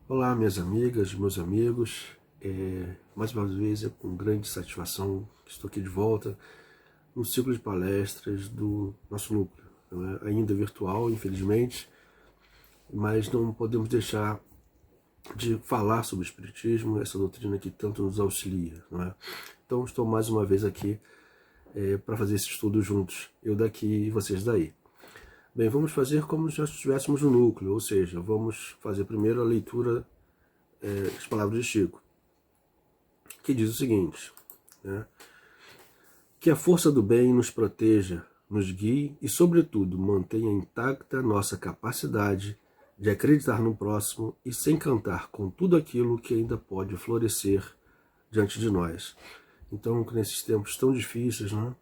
Olá, minhas amigas, meus amigos. Mais uma vez é com grande satisfação que estou aqui de volta no ciclo de palestras do nosso núcleo, não é? Ainda virtual, infelizmente, mas não podemos deixar de falar sobre o Espiritismo, essa doutrina que tanto nos auxilia, não é? Então estou mais uma vez aqui para fazer esse estudo juntos, eu daqui e vocês daí. Bem, vamos fazer como se nós estivéssemos no núcleo, ou seja, vamos fazer primeiro a leitura das palavras de Chico, que diz o seguinte, né? Que a força do bem nos proteja, nos guie e, sobretudo, mantenha intacta nossa capacidade de acreditar no próximo e se encantar com tudo aquilo que ainda pode florescer diante de nós. Então, que nesses tempos tão difíceis, né,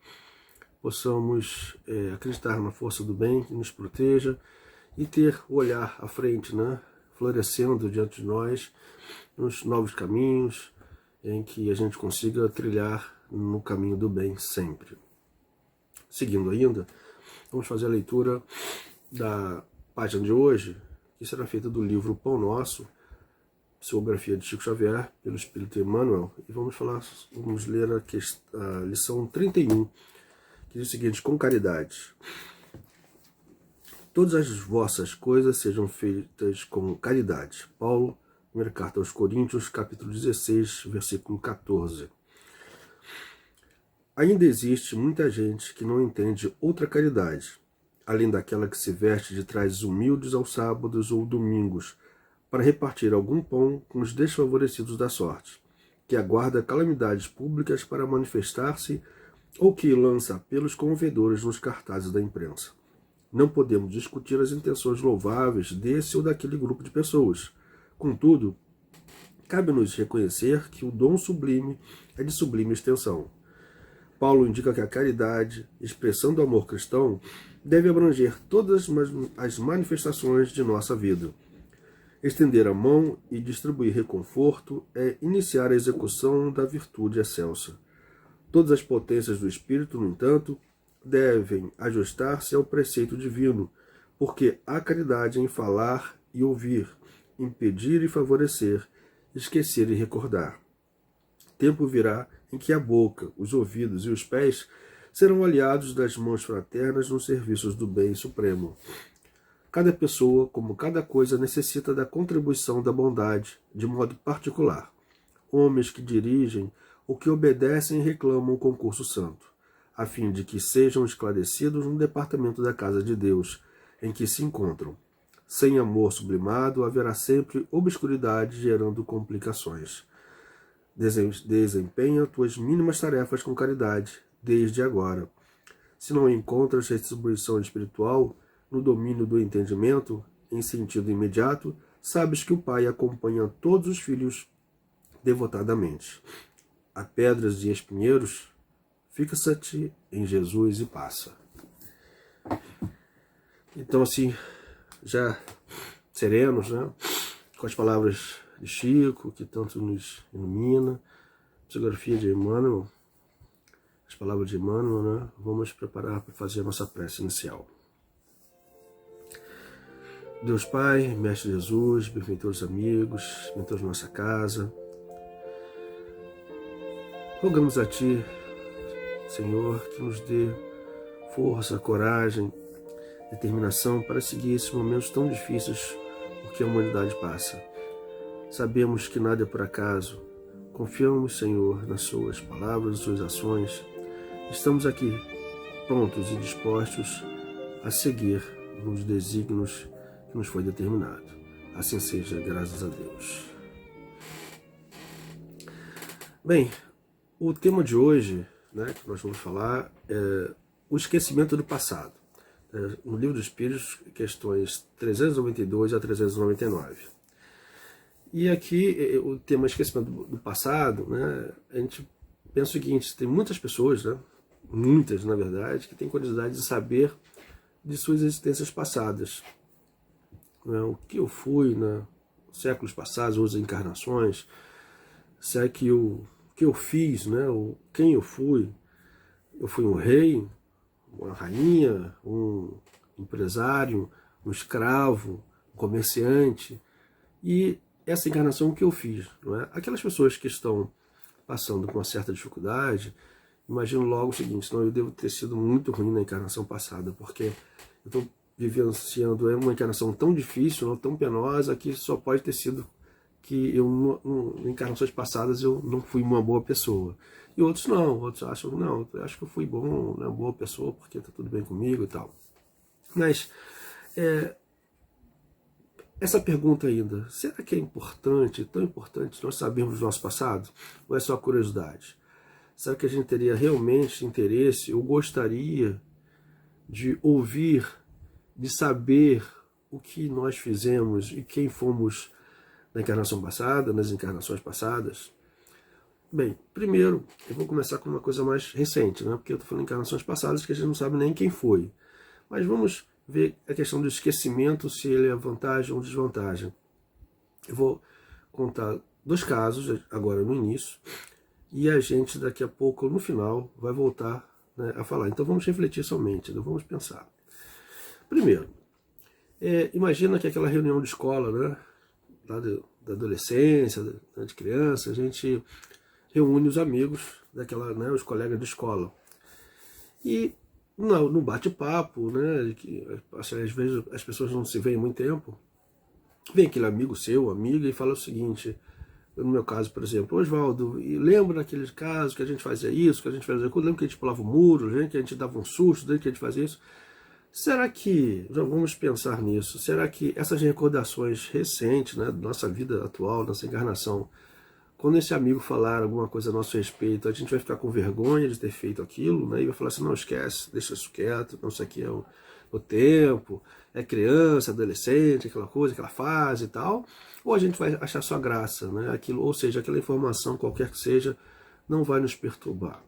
possamos acreditar na força do bem que nos proteja e ter o olhar à frente, né, florescendo diante de nós, nos novos caminhos, em que a gente consiga trilhar no caminho do bem sempre. Seguindo ainda, vamos fazer a leitura da página de hoje, que será feita do livro Pão Nosso, psicografia de Chico Xavier, pelo Espírito Emmanuel, e vamos ler a lição 31, que diz o seguinte: com caridade. Todas as vossas coisas sejam feitas com caridade. Paulo, primeira carta aos Coríntios, capítulo 16, versículo 14. Ainda existe muita gente que não entende outra caridade, além daquela que se veste de trajes humildes aos sábados ou domingos, para repartir algum pão com os desfavorecidos da sorte, que aguarda calamidades públicas para manifestar-se ou que lança apelos comovedores nos cartazes da imprensa. Não podemos discutir as intenções louváveis desse ou daquele grupo de pessoas. Contudo, cabe-nos reconhecer que o dom sublime é de sublime extensão. Paulo indica que a caridade, expressão do amor cristão, deve abranger todas as manifestações de nossa vida. Estender a mão e distribuir reconforto é iniciar a execução da virtude excelsa. Todas as potências do Espírito, no entanto, devem ajustar-se ao preceito divino, porque há caridade em falar e ouvir, em pedir e favorecer, esquecer e recordar. Tempo virá em que a boca, os ouvidos e os pés serão aliados das mãos fraternas nos serviços do bem supremo. Cada pessoa, como cada coisa, necessita da contribuição da bondade, de modo particular. Homens que dirigem ou que obedecem reclamam o concurso santo, a fim de que sejam esclarecidos no departamento da casa de Deus, em que se encontram. Sem amor sublimado, haverá sempre obscuridade gerando complicações. Desempenha tuas mínimas tarefas com caridade, desde agora. Se não encontras retribuição espiritual no domínio do entendimento, em sentido imediato, sabes que o Pai acompanha todos os filhos devotadamente. A pedras e espinheiros, fixa-te em Jesus e passa. Então, assim, já serenos, né, com as palavras de Chico, que tanto nos ilumina, psicografia de Emmanuel, as palavras de Emmanuel, né, vamos preparar para fazer a nossa prece inicial. Deus Pai, Mestre Jesus, benfeitores amigos, benfeitores da nossa casa, rogamos a Ti, Senhor, que nos dê força, coragem, determinação para seguir esses momentos tão difíceis por que a humanidade passa. Sabemos que nada é por acaso. Confiamos, Senhor, nas Suas palavras, nas Suas ações. Estamos aqui, prontos e dispostos a seguir nos desígnios que nos foi determinado. Assim seja, graças a Deus. Bem, o tema de hoje, né, que nós vamos falar, é o esquecimento do passado. No Livro dos Espíritos, questões 392 a 399. E aqui, o tema esquecimento do passado, né, a gente pensa o seguinte: tem muitas pessoas, né, muitas na verdade, que têm curiosidade de saber de suas existências passadas. Né, o que eu fui, né, séculos passados, outras encarnações, se é que o que eu fiz, né, quem eu fui. Eu fui um rei, uma rainha, um empresário, um escravo, um comerciante. E essa encarnação que eu fiz, não é? Aquelas pessoas que estão passando por uma certa dificuldade, imagino logo o seguinte: não, eu devo ter sido muito ruim na encarnação passada, porque eu estou vivenciando uma encarnação tão difícil, não, tão penosa, que só pode ter sido que eu, em encarnações passadas, eu não fui uma boa pessoa. E outros não, outros acham, não, eu acho que eu fui bom, uma boa pessoa, porque está tudo bem comigo e tal. Mas essa pergunta ainda, será que é importante, tão importante, nós sabermos do nosso passado? Ou é só curiosidade? Será que a gente teria realmente interesse ou gostaria de ouvir, de saber o que nós fizemos e quem fomos na encarnação passada, nas encarnações passadas? Bem, primeiro, eu vou começar com uma coisa mais recente, né? Porque eu estou falando de encarnações passadas que a gente não sabe nem quem foi. Mas vamos ver a questão do esquecimento, se ele é vantagem ou desvantagem. Eu vou contar 2 casos agora no início, e a gente daqui a pouco, no final, vai voltar, né, a falar. Então vamos refletir somente, né? Vamos pensar. Primeiro, imagina que aquela reunião de escola, né, lá da adolescência, de criança, a gente reúne os amigos daquela, né, os colegas de escola. E no bate-papo, né, que às vezes as pessoas não se veem há muito tempo, vem aquele amigo seu, amiga, e fala o seguinte, no meu caso, por exemplo: Oswaldo, e lembra daquele caso que a gente fazia isso, que a gente fazia aquilo, lembra que a gente pulava o muro, lembra que a gente dava um susto, lembra que a gente fazia isso? Será que, já vamos pensar nisso, será que essas recordações recentes, né, da nossa vida atual, nossa encarnação, quando esse amigo falar alguma coisa a nosso respeito, a gente vai ficar com vergonha de ter feito aquilo, né? E vai falar assim: não, esquece, deixa isso quieto, não, isso aqui é o tempo, é criança, adolescente, aquela coisa, aquela fase e tal. Ou a gente vai achar só graça, né? Aquilo, ou seja, aquela informação, qualquer que seja, não vai nos perturbar.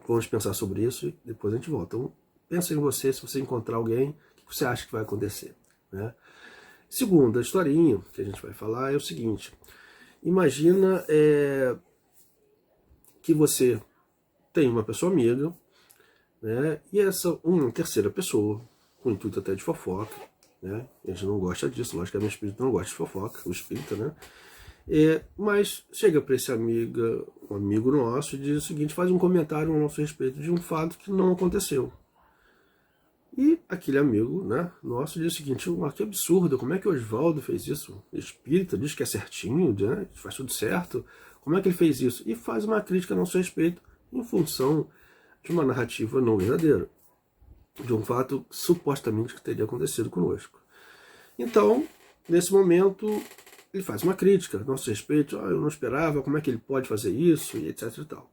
Vamos pensar sobre isso e depois a gente volta. Então, pensa em você, se você encontrar alguém, o que você acha que vai acontecer, né? Segunda historinha que a gente vai falar é o seguinte: imagina que você tem uma pessoa amiga, né, e essa uma terceira pessoa, com o intuito até de fofoca, né, a gente não gosta disso, logicamente o espírito não gosta de fofoca, o espírito, né, mas chega para esse um amigo nosso, e diz o seguinte, faz um comentário a nosso respeito de um fato que não aconteceu. E aquele amigo, né, nosso, diz o seguinte: que absurdo, como é que o Oswaldo fez isso? Espírita, diz que é certinho, né, faz tudo certo, como é que ele fez isso? E faz uma crítica a nosso respeito em função de uma narrativa não verdadeira, de um fato supostamente que teria acontecido conosco. Então, nesse momento, ele faz uma crítica a nosso respeito: eu não esperava, como é que ele pode fazer isso, e etc e tal.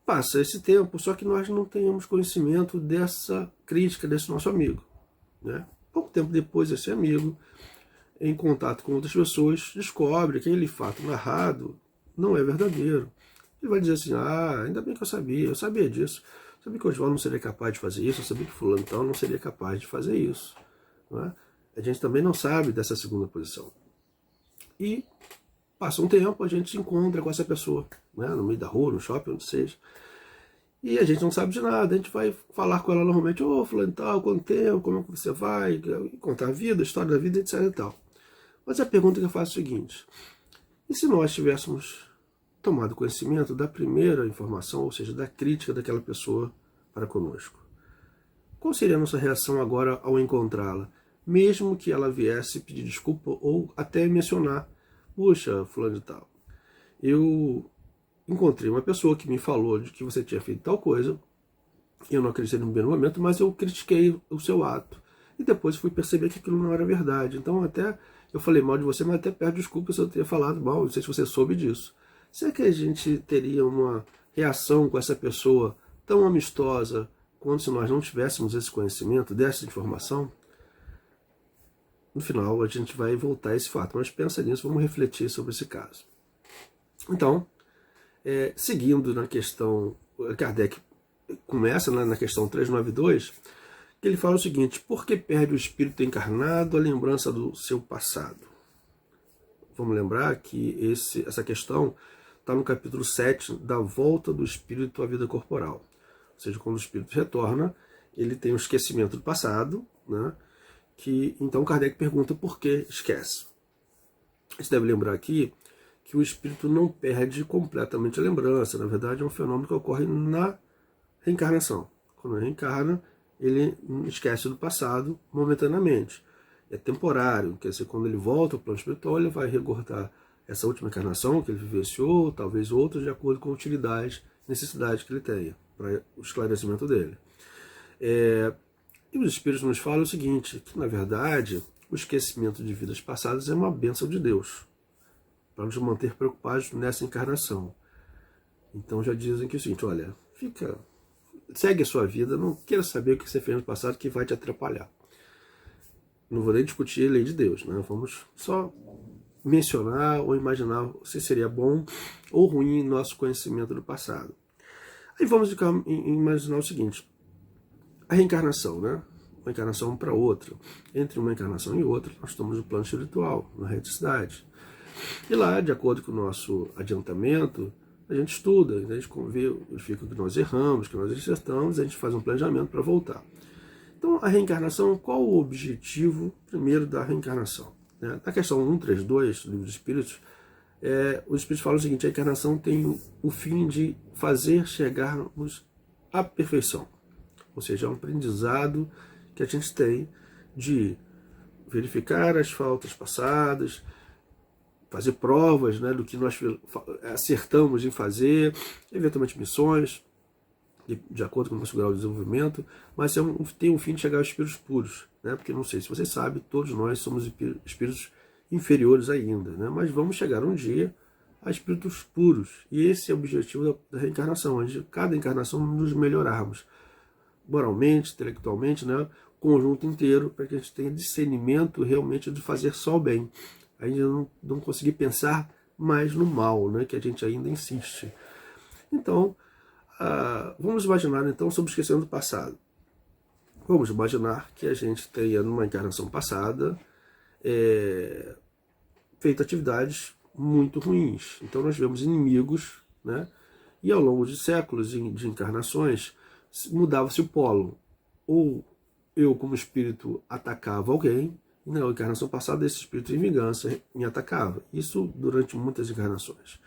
Passa esse tempo, só que nós não tenhamos conhecimento dessa crítica desse nosso amigo, né? Pouco tempo depois, esse amigo, em contato com outras pessoas, descobre que aquele fato narrado não é verdadeiro. Ele vai dizer assim: ainda bem que eu sabia disso. Eu sabia que o Oswaldo não seria capaz de fazer isso, eu sabia que fulano tal não seria capaz de fazer isso, não é? A gente também não sabe dessa segunda posição. E passa um tempo, a gente se encontra com essa pessoa, né, no meio da rua, no shopping, onde seja. E a gente não sabe de nada, a gente vai falar com ela normalmente: fulano tal, quanto tempo, como é que você vai, contar a vida, a história da vida, etc e tal. Mas a pergunta que eu faço é a seguinte: e se nós tivéssemos tomado conhecimento da primeira informação, ou seja, da crítica daquela pessoa para conosco? Qual seria a nossa reação agora ao encontrá-la? Mesmo que ela viesse pedir desculpa ou até mencionar: puxa, fulano de tal, eu encontrei uma pessoa que me falou de que você tinha feito tal coisa, eu não acreditei no primeiro momento, mas eu critiquei o seu ato. E depois fui perceber que aquilo não era verdade. Então até eu falei mal de você, mas até peço desculpa se eu ter falado mal, não sei se você soube disso. Será que a gente teria uma reação com essa pessoa tão amistosa quanto se nós não tivéssemos esse conhecimento, dessa informação? No final a gente vai voltar a esse fato, mas pensa nisso, vamos refletir sobre esse caso. Então, seguindo na questão, Kardec começa, né, na questão 392, que ele fala o seguinte: por que perde o espírito encarnado a lembrança do seu passado? Vamos lembrar que essa questão está no capítulo 7 da volta do espírito à vida corporal. Ou seja, quando o espírito retorna, ele tem um esquecimento do passado, né, que então Kardec pergunta por que esquece. Você deve lembrar aqui que o espírito não perde completamente a lembrança. Na verdade, é um fenômeno que ocorre na reencarnação. Quando reencarna, ele esquece do passado momentaneamente. É temporário, quer dizer, quando ele volta ao plano espiritual, ele vai recordar essa última encarnação que ele vivenciou, talvez outras, de acordo com a utilidade, necessidade que ele tenha, para o esclarecimento dele. E os Espíritos nos falam o seguinte, que na verdade o esquecimento de vidas passadas é uma bênção de Deus, para nos manter preocupados nessa encarnação. Então já dizem que é o seguinte, olha, segue a sua vida, não queira saber o que você fez no passado que vai te atrapalhar. Não vou nem discutir a lei de Deus, né? Vamos só mencionar ou imaginar se seria bom ou ruim nosso conhecimento do passado. Aí vamos imaginar o seguinte, a reencarnação, né? Uma encarnação para outra. Entre uma encarnação e outra, nós estamos no plano espiritual, na reticidade. E lá, de acordo com o nosso adiantamento, a gente estuda, a gente verifica que nós erramos, que nós acertamos, a gente faz um planejamento para voltar. Então, a reencarnação, qual o objetivo, primeiro, da reencarnação? Na questão 132 do Livro dos Espíritos, os Espíritos falam o seguinte, a encarnação tem o fim de fazer chegarmos à perfeição. Ou seja, é um aprendizado que a gente tem de verificar as faltas passadas, fazer provas, né, do que nós acertamos em fazer, eventualmente missões, de acordo com o nosso grau de desenvolvimento, mas tem um fim de chegar aos espíritos puros, né, porque não sei se vocês sabem, todos nós somos espíritos inferiores ainda, né, mas vamos chegar um dia a espíritos puros, e esse é o objetivo da reencarnação, onde cada encarnação nos melhorarmos, moralmente, intelectualmente, né, conjunto inteiro, para que a gente tenha discernimento realmente de fazer só o bem. A gente não conseguir pensar mais no mal, né, que a gente ainda insiste. Então, vamos imaginar então sobre esquecendo do passado. Vamos imaginar que a gente tenha numa encarnação passada feito atividades muito ruins. Então nós vemos inimigos, né, e ao longo de séculos de encarnações mudava-se o polo. Ou eu como espírito atacava alguém, e na encarnação passada esse espírito em vingança me atacava. Isso durante muitas encarnações.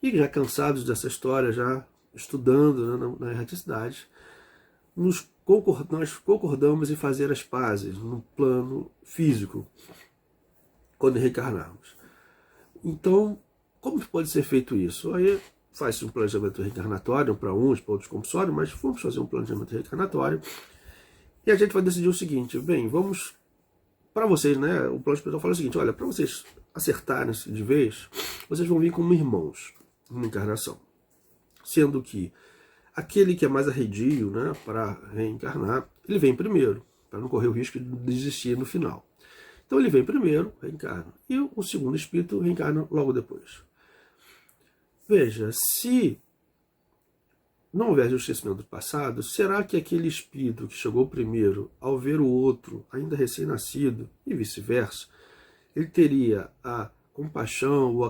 E já cansados dessa história, já estudando, né, na erraticidade, nós concordamos em fazer as pazes no plano físico, quando reencarnarmos. Então, como pode ser feito isso? Aí faz-se um planejamento reencarnatório, para uns, para outros compulsório, mas vamos fazer um planejamento reencarnatório, e a gente vai decidir o seguinte, bem, vamos, para vocês, né, o plano espiritual fala o seguinte, olha, para vocês acertarem de vez, vocês vão vir como irmãos, numa encarnação. Sendo que aquele que é mais arredio, né, para reencarnar, ele vem primeiro, para não correr o risco de desistir no final. Então ele vem primeiro, reencarna, e o segundo espírito reencarna logo depois. Veja, se não houver esquecimento do passado, será que aquele espírito que chegou primeiro, ao ver o outro, ainda recém-nascido, e vice-versa, ele teria a compaixão ou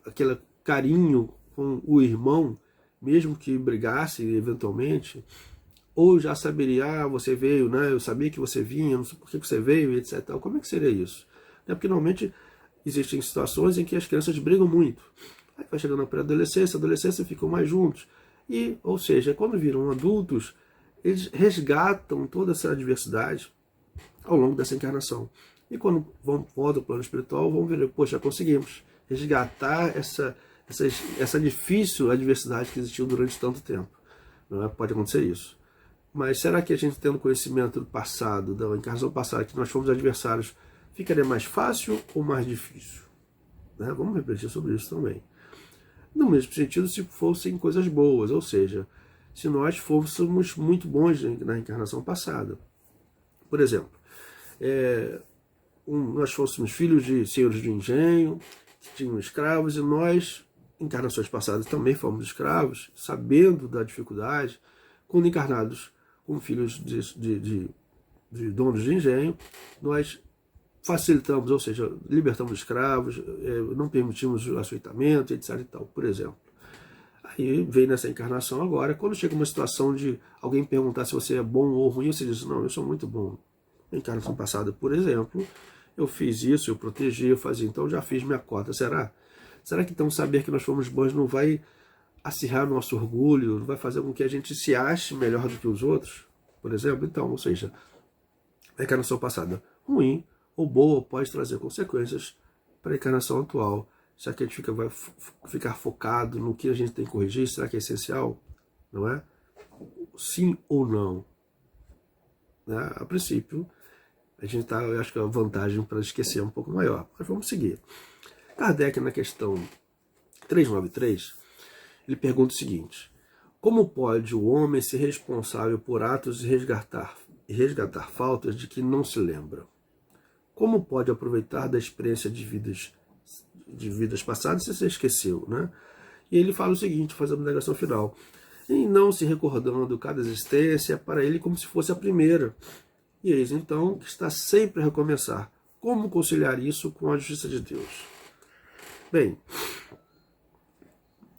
aquele carinho com o irmão, mesmo que brigasse eventualmente, ou já saberia, você veio, né? Eu sabia que você vinha, não sei por que você veio, etc. Como é que seria isso? Porque normalmente existem situações em que as crianças brigam muito. Aí vai chegando na pré-adolescência, adolescência ficam mais juntos. E, ou seja, quando viram adultos, eles resgatam toda essa adversidade ao longo dessa encarnação. E quando voltam ao plano espiritual, vão ver, poxa, conseguimos resgatar essa difícil adversidade que existiu durante tanto tempo. Não é? Pode acontecer isso. Mas será que a gente tendo conhecimento do passado, da encarnação passada, que nós fomos adversários, ficaria mais fácil ou mais difícil? Né? Vamos refletir sobre isso também. No mesmo sentido, se fossem coisas boas, ou seja, se nós fôssemos muito bons na encarnação passada. Por exemplo, nós fôssemos filhos de senhores de engenho, que tinham escravos, e nós, encarnações passadas, também fomos escravos, sabendo da dificuldade, quando encarnados como filhos de donos de engenho, nós facilitamos, ou seja, libertamos escravos, não permitimos o açoitamento, etc. e tal, por exemplo. Aí vem nessa encarnação agora, quando chega uma situação de alguém perguntar se você é bom ou ruim, você diz, não, eu sou muito bom. Na encarnação passada, por exemplo, eu fiz isso, eu protegi, eu fazia, então já fiz minha cota. Será? Será que então saber que nós fomos bons não vai acirrar nosso orgulho, não vai fazer com que a gente se ache melhor do que os outros? Por exemplo, então, ou seja, a encarnação passada ruim ou boa pode trazer consequências para a encarnação atual. Será que a gente vai ficar focado no que a gente tem que corrigir? Será que é essencial? Não é? Sim ou não? Né? A princípio, a gente tá, eu acho que a vantagem para esquecer é um pouco maior. Mas vamos seguir. Kardec, na questão 393, ele pergunta o seguinte: como pode o homem ser responsável por atos e resgatar faltas de que não se lembra? Como pode aproveitar da experiência de vidas passadas se você esqueceu, né? E ele fala o seguinte, faz a negação final: e não se recordando cada existência para ele como se fosse a primeira. E eis então que está sempre a recomeçar. Como conciliar isso com a justiça de Deus? Bem,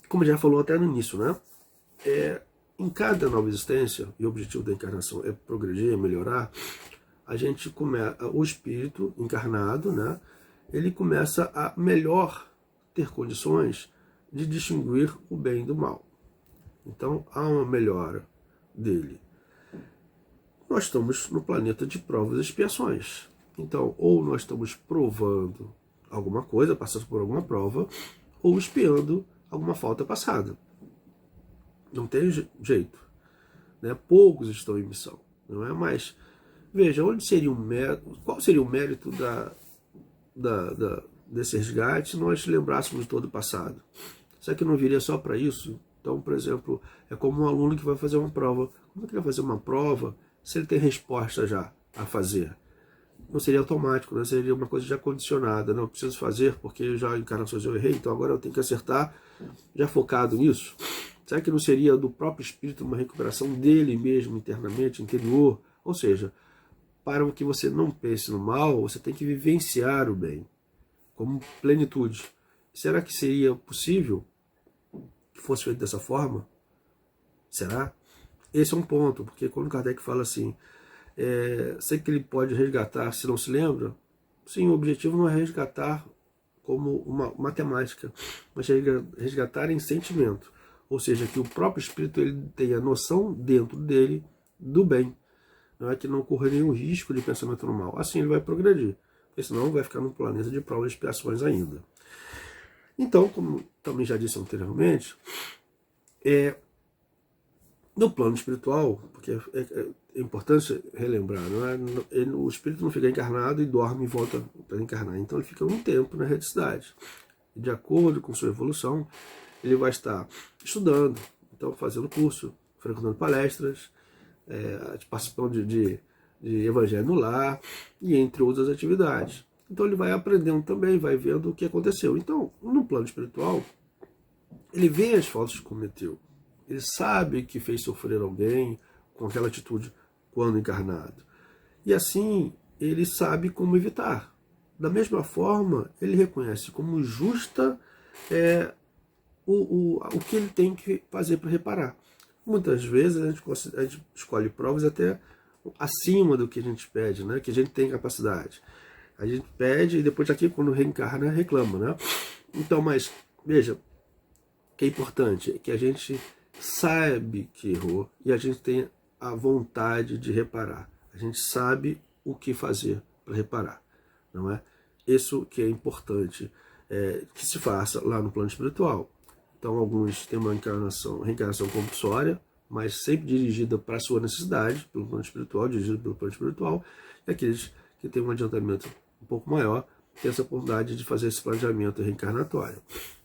como já falou até no início, né? Em cada nova existência, e o objetivo da encarnação é progredir, é melhorar, a gente começa, o espírito encarnado, né? Ele começa a melhor ter condições de distinguir o bem do mal. Então há uma melhora dele. Nós estamos no planeta de provas e expiações. Então, ou nós estamos provando alguma coisa, passando por alguma prova, ou expiando alguma falta passada. Não tem jeito. Né? Poucos estão em missão. Não é? Mas, veja, qual seria o mérito desse resgate se nós lembrássemos de todo o passado? Será que não viria só para isso? Então, por exemplo, é como um aluno que vai fazer uma prova. Como é que ele vai fazer uma prova se ele tem resposta já a fazer? Não seria automático, né? Seria uma coisa já condicionada. Não, eu preciso fazer porque já em encarnações eu errei, então agora eu tenho que acertar, já focado nisso. Será que não seria do próprio espírito uma recuperação dele mesmo, internamente, interior? Ou seja, para que você não pense no mal, você tem que vivenciar o bem, como plenitude. Será que seria possível que fosse feito dessa forma? Será? Esse é um ponto, porque quando Kardec fala assim, sei que ele pode resgatar se não se lembra, sim, o objetivo não é resgatar como uma matemática, mas resgatar em sentimento. Ou seja, que o próprio espírito ele tenha noção dentro dele do bem. Não é que não corra nenhum risco de pensamento no mal. Assim ele vai progredir, porque senão vai ficar num planeta de provas e expiações ainda. Então, como também já disse anteriormente, no plano espiritual, porque é importante relembrar, não é? O espírito não fica encarnado e dorme e volta para encarnar. Então ele fica um tempo na reticidade. De acordo com sua evolução, ele vai estar estudando, então fazendo curso, frequentando palestras, participando de evangelho no lar e entre outras atividades. Então ele vai aprendendo também, vai vendo o que aconteceu. Então, no plano espiritual, ele vê as faltas que cometeu. Ele sabe que fez sofrer alguém com aquela atitude quando encarnado. E assim, ele sabe como evitar. Da mesma forma, ele reconhece como justa o que ele tem que fazer para reparar. Muitas vezes a gente escolhe provas até acima do que a gente pede, né? Que a gente tem capacidade. A gente pede e depois aqui, quando reencarna, reclama, né? Então, mas, veja, o que é importante é que a gente sabe que errou e a gente tem a vontade de reparar. A gente sabe o que fazer para reparar, não é? Isso que é importante que se faça lá no plano espiritual. Então, alguns têm uma reencarnação compulsória, mas sempre dirigida para a sua necessidade, pelo plano espiritual, dirigido pelo plano espiritual, e aqueles que têm um adiantamento um pouco maior, têm essa oportunidade de fazer esse planejamento reencarnatório.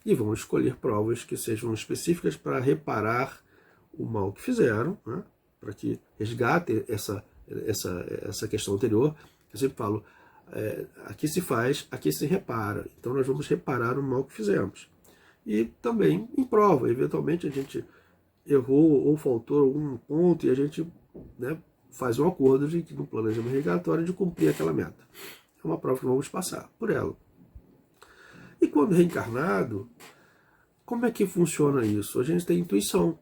E vão escolher provas que sejam específicas para reparar o mal que fizeram, né? Para que resgatem essa questão anterior. Eu sempre falo, aqui se faz, aqui se repara. Então nós vamos reparar o mal que fizemos. E também em prova, eventualmente a gente errou ou faltou algum ponto e a gente, né, faz um acordo de que no planejamento reencarnatório de cumprir aquela meta. É uma prova que vamos passar por ela. E quando reencarnado, como é que funciona isso? A gente tem intuição.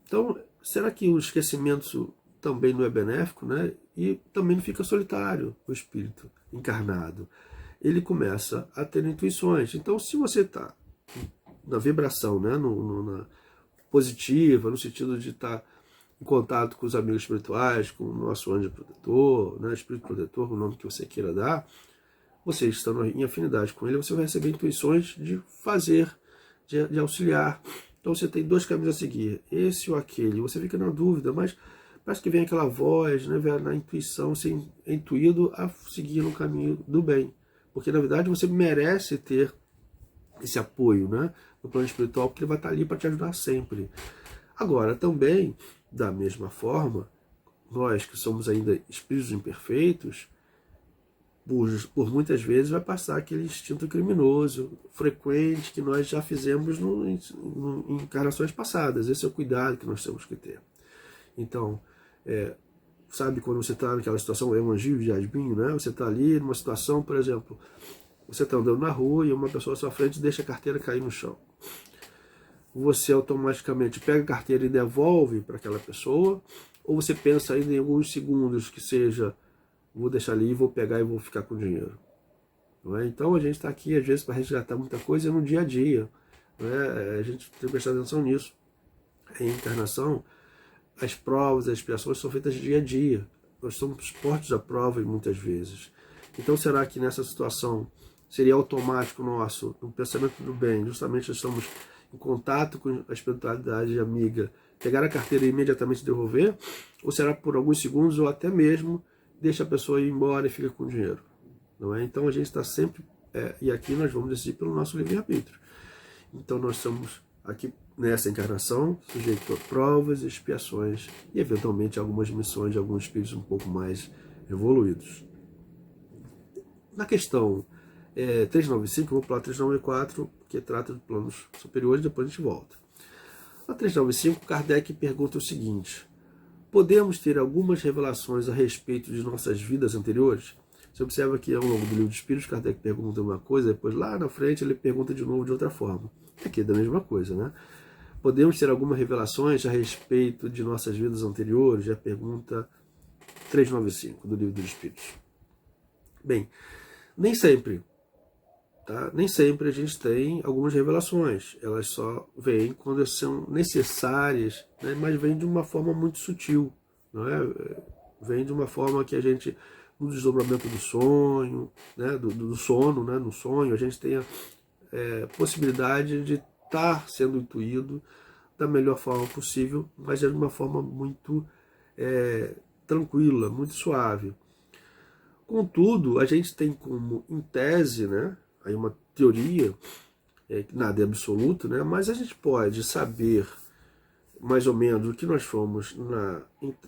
Então, será que o esquecimento também não é benéfico, né? E também não fica solitário o espírito encarnado. Ele começa a ter intuições. Então, se você está na vibração, né? Na positiva, no sentido de estar em contato com os amigos espirituais, com o nosso anjo protetor, né? Espírito protetor, o nome que você queira dar, você estando em afinidade com ele, você vai receber intuições de fazer, de auxiliar. Então você tem dois caminhos a seguir, esse ou aquele. Você fica na dúvida, mas parece que vem aquela voz, né, na intuição, você é intuído a seguir no caminho do bem. Porque na verdade você merece ter esse apoio, né, no plano espiritual, porque ele vai estar ali para te ajudar sempre. Agora, também, da mesma forma, nós que somos ainda espíritos imperfeitos, por muitas vezes vai passar aquele instinto criminoso frequente que nós já fizemos em encarnações passadas. Esse é o cuidado que nós temos que ter. Então, sabe quando você está naquela situação, é um anjinho de Jasmine, né? Você está ali numa situação, por exemplo, você está andando na rua e uma pessoa à sua frente deixa a carteira cair no chão. Você automaticamente pega a carteira e devolve para aquela pessoa, ou você pensa ainda em alguns segundos que seja, vou deixar ali, vou pegar e vou ficar com o dinheiro. Não é? Então a gente está aqui às vezes para resgatar muita coisa no dia a dia. Não é? A gente tem que prestar atenção nisso. A reencarnação, as provas, as expiações são feitas dia a dia. Nós somos postos à prova muitas vezes. Então será que nessa situação seria automático nosso, no pensamento do bem, justamente nós estamos em contato com a espiritualidade amiga, pegar a carteira e imediatamente devolver? Ou será por alguns segundos ou até mesmo deixa a pessoa ir embora e fica com o dinheiro? Não é? Então a gente está sempre, e aqui nós vamos decidir pelo nosso livre-arbítrio. Então nós somos aqui nessa encarnação sujeitos a provas, expiações e eventualmente algumas missões de alguns espíritos um pouco mais evoluídos. Na questão 395, eu vou pular 394, que trata de planos superiores, depois a gente volta. Na 395, Kardec pergunta o seguinte: podemos ter algumas revelações a respeito de nossas vidas anteriores? Você observa que ao longo do livro de Espíritos, Kardec pergunta uma coisa, depois lá na frente ele pergunta de novo de outra forma. Aqui é da mesma coisa, né? Podemos ter algumas revelações a respeito de nossas vidas anteriores? É a pergunta 395 do livro dos Espíritos. Bem, nem sempre. Tá? Nem sempre a gente tem algumas revelações, elas só vêm quando são necessárias, né? Mas vêm de uma forma muito sutil, não é? Vem de uma forma que a gente, no desdobramento do sonho, né? do sono, né? No sonho, a gente tem a possibilidade de estar sendo intuído da melhor forma possível, mas de uma forma muito tranquila, muito suave. Contudo, a gente tem como, em tese, né? Aí uma teoria, que nada é absoluto, né? Mas a gente pode saber mais ou menos o que nós fomos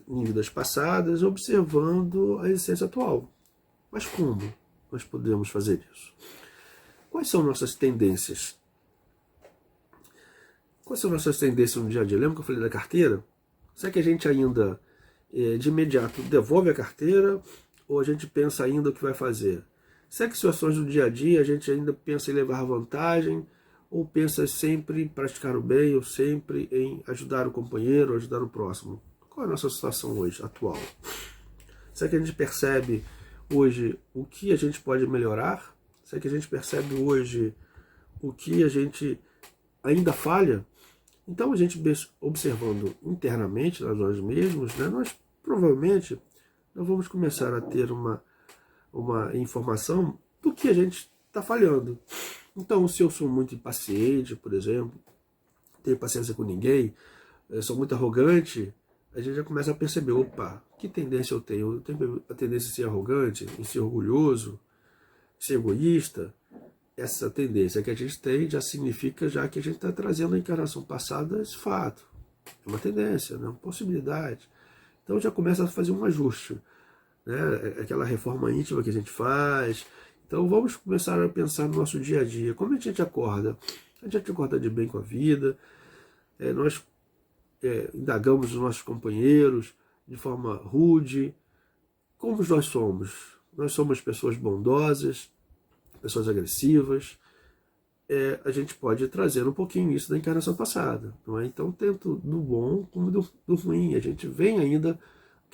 em vidas passadas, observando a existência atual. Mas como nós podemos fazer isso? Quais são nossas tendências? Quais são nossas tendências no dia a dia? Lembra que eu falei da carteira? Será que a gente ainda, de imediato, devolve a carteira ou a gente pensa ainda o que vai fazer? Será que em situações do dia a dia a gente ainda pensa em levar vantagem ou pensa sempre em praticar o bem ou sempre em ajudar o companheiro, ajudar o próximo? Qual é a nossa situação hoje, atual? Será que a gente percebe hoje o que a gente pode melhorar? Será que a gente percebe hoje o que a gente ainda falha? Então a gente observando internamente nós mesmos, né, nós provavelmente nós vamos começar a ter uma informação do que a gente está falhando. Então, se eu sou muito impaciente, por exemplo, não tenho paciência com ninguém, sou muito arrogante, a gente já começa a perceber, opa, que tendência eu tenho? Eu tenho a tendência a ser arrogante, em ser orgulhoso, ser egoísta. Essa tendência que a gente tem já significa já que a gente está trazendo a encarnação passada esse fato. É uma tendência, né? Uma possibilidade. Então já começa a fazer um ajuste, né? Aquela reforma íntima que a gente faz. Então vamos começar a pensar no nosso dia a dia. Como a gente acorda? A gente acorda de bem com a vida. Nós indagamos os nossos companheiros de forma rude. Como nós somos? Nós somos pessoas bondosas, pessoas agressivas. A gente pode trazer um pouquinho isso da encarnação passada, não é? Então, tanto do bom como do ruim. A gente vem ainda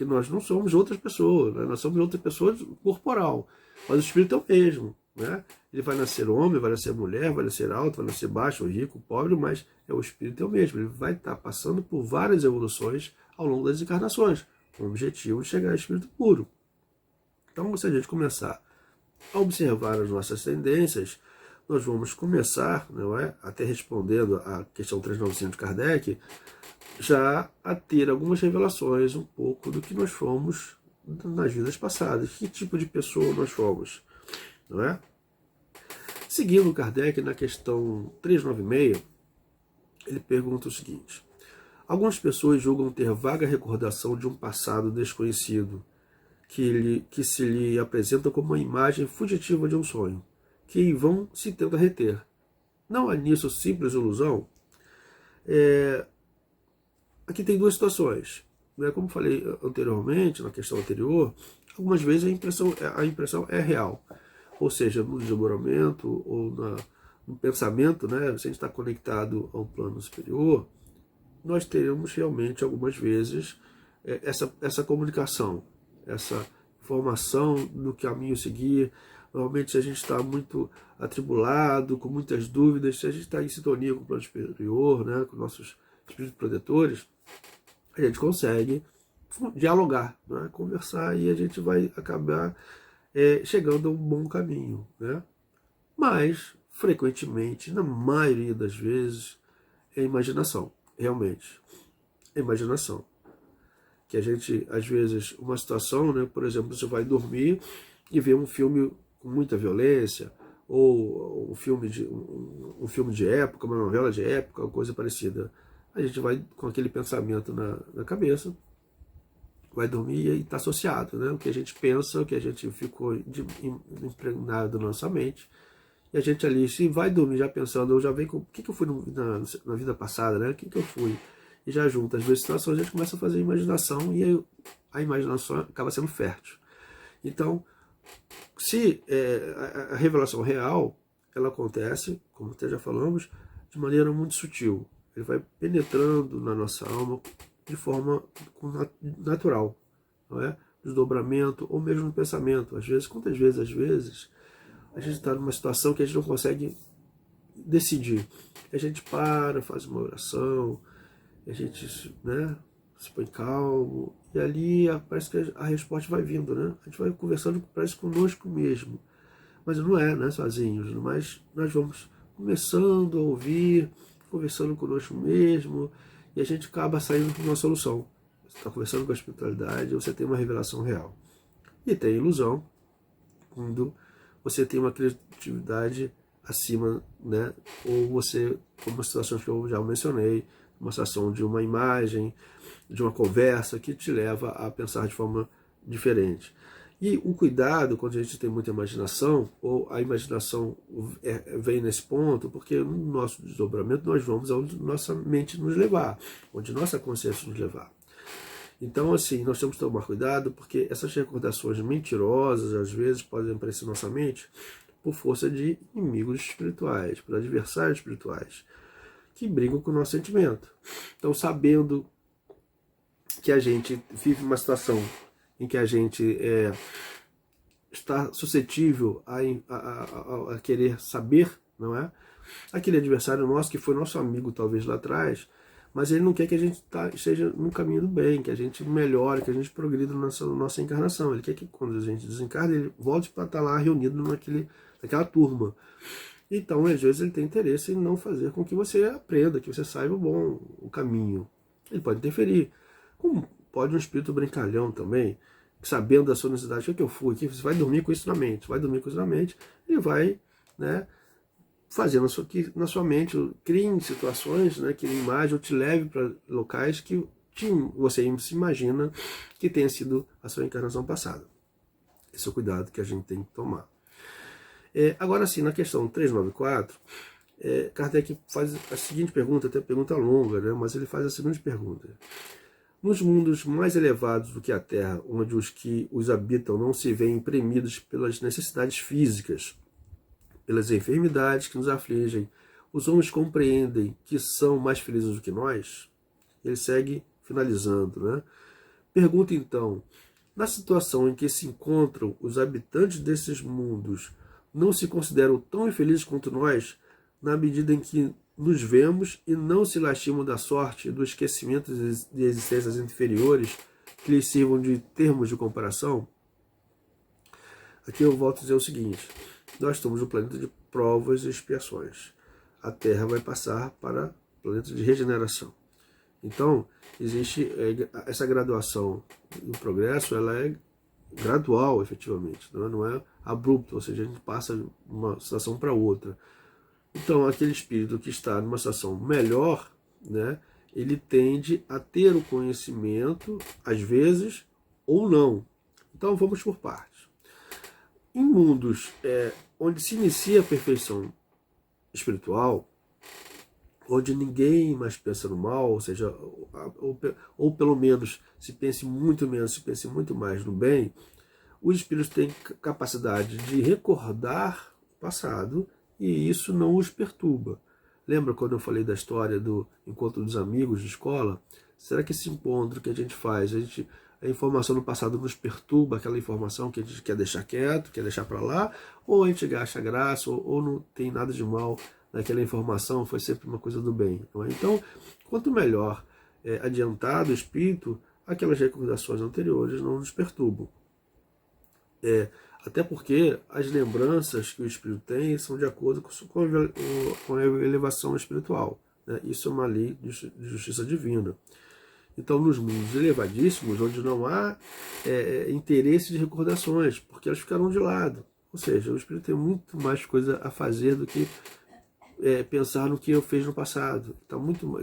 que nós não somos outras pessoas, né? Nós somos outra pessoa corporal, mas o espírito é o mesmo, né? Ele vai nascer homem, vai nascer mulher, vai nascer alto, vai nascer baixo, rico, pobre, mas o espírito é o mesmo. Ele vai estar passando por várias evoluções ao longo das encarnações, com o objetivo de chegar ao espírito puro. Então, se a gente começar a observar as nossas tendências, nós vamos começar, não é, até respondendo à questão 395 de Kardec, já a ter algumas revelações um pouco do que nós fomos nas vidas passadas, que tipo de pessoa nós fomos, não é? Seguindo Kardec, na questão 396, ele pergunta o seguinte: algumas pessoas julgam ter vaga recordação de um passado desconhecido, que se lhe apresenta como uma imagem fugitiva de um sonho, que em vão se tenta reter. Não há nisso simples ilusão? Aqui tem duas situações. Como falei anteriormente, na questão anterior, algumas vezes a impressão é real. Ou seja, no desdobramento ou no pensamento, né, se a gente está conectado ao plano superior, nós teremos realmente algumas vezes essa comunicação, essa informação do caminho seguir. Normalmente, se a gente está muito atribulado, com muitas dúvidas, se a gente está em sintonia com o plano superior, né, com nossos espíritos protetores, a gente consegue dialogar, né, conversar, e a gente vai acabar chegando a um bom caminho, né? Mas, frequentemente, na maioria das vezes, é imaginação, realmente. É imaginação. Que a gente, às vezes, uma situação, né, por exemplo, você vai dormir e vê um filme com muita violência, ou um filme de época, uma novela de época, ou coisa parecida. A gente vai com aquele pensamento na cabeça, vai dormir e está associado, né? O que a gente pensa, o que a gente ficou impregnado na nossa mente, e a gente ali, se vai dormir já pensando, eu já venho com o que eu fui na vida passada, né? O que eu fui? E já junta as duas situações, a gente começa a fazer imaginação, e aí a imaginação acaba sendo fértil. Então, se a revelação real, ela acontece, como até já falamos, de maneira muito sutil. Ele vai penetrando na nossa alma de forma natural, não é? Desdobramento ou mesmo no pensamento. Às vezes, quantas vezes, a gente está numa situação que a gente não consegue decidir. A gente faz uma oração, a gente, né, se põe calmo, e ali parece que a resposta vai vindo, né? A gente vai conversando, parece, conosco mesmo. Mas não é sozinhos, mas nós vamos começando a ouvir, conversando conosco mesmo, e a gente acaba saindo com uma solução. Você está conversando com a espiritualidade, você tem uma revelação real. E tem ilusão quando você tem uma criatividade acima, né? Ou você, como situações que eu já mencionei, uma situação de uma imagem, de uma conversa que te leva a pensar de forma diferente. E o cuidado, quando a gente tem muita imaginação, ou a imaginação vem nesse ponto, porque no nosso desdobramento nós vamos aonde nossa mente nos levar, onde nossa consciência nos levar. Então, assim, nós temos que tomar cuidado, porque essas recordações mentirosas, às vezes, podem aparecer na nossa mente por força de inimigos espirituais, por adversários espirituais, que brigam com o nosso sentimento. Então, sabendo que a gente vive uma situação em que a gente está suscetível a querer saber, não é? Aquele adversário nosso, que foi nosso amigo talvez lá atrás, mas ele não quer que a gente esteja no caminho do bem, que a gente melhore, que a gente progrida na nossa encarnação. Ele quer que quando a gente desencarne, ele volte para estar lá reunido naquela turma. Então, às vezes, ele tem interesse em não fazer com que você aprenda, que você saiba o caminho. Ele pode interferir. Como pode um espírito brincalhão também, sabendo da sua necessidade, o que eu fui aqui, você vai dormir com isso na mente, e vai, né, fazendo que na sua mente crie situações, né, que imagem, ou te leve para locais que você se imagina que tenha sido a sua encarnação passada. Esse é o cuidado que a gente tem que tomar. Agora sim, na questão 394, Kardec faz a seguinte pergunta, até pergunta longa, né, mas ele faz a seguinte pergunta: nos mundos mais elevados do que a Terra, onde os que os habitam não se veem imprimidos pelas necessidades físicas, pelas enfermidades que nos afligem, os homens compreendem que são mais felizes do que nós? Ele segue finalizando, né? Pergunta então, na situação em que se encontram os habitantes desses mundos, não se consideram tão infelizes quanto nós, na medida em que nos vemos e não se lastimam da sorte do esquecimento de existências inferiores que lhes sirvam de termos de comparação? Aqui eu volto a dizer o seguinte, nós estamos no planeta de provas e expiações. A Terra vai passar para o planeta de regeneração. Então, existe essa graduação no progresso, ela é gradual, efetivamente, não é abrupta, ou seja, a gente passa de uma situação para outra. Então, aquele espírito que está numa situação melhor, né, ele tende a ter o conhecimento, às vezes, ou não. Então, vamos por partes. Em mundos onde se inicia a perfeição espiritual, onde ninguém mais pensa no mal, ou seja, ou pelo menos se pense muito menos, se pense muito mais no bem, os espíritos têm capacidade de recordar o passado e isso não os perturba. Lembra quando eu falei da história do encontro dos amigos de escola? Será que esse encontro que a gente faz, a informação do passado nos perturba, aquela informação que a gente quer deixar quieto, quer deixar para lá, ou a gente acha graça, ou não tem nada de mal naquela informação, foi sempre uma coisa do bem. Não é? Então, quanto melhor adiantado o espírito, aquelas recordações anteriores não nos perturbam. Até porque as lembranças que o espírito tem são de acordo com a elevação espiritual. Né? Isso é uma lei de justiça divina. Então, nos mundos elevadíssimos, onde não há interesse de recordações, porque elas ficaram de lado. Ou seja, o espírito tem muito mais coisa a fazer do que pensar no que eu fiz no passado. Está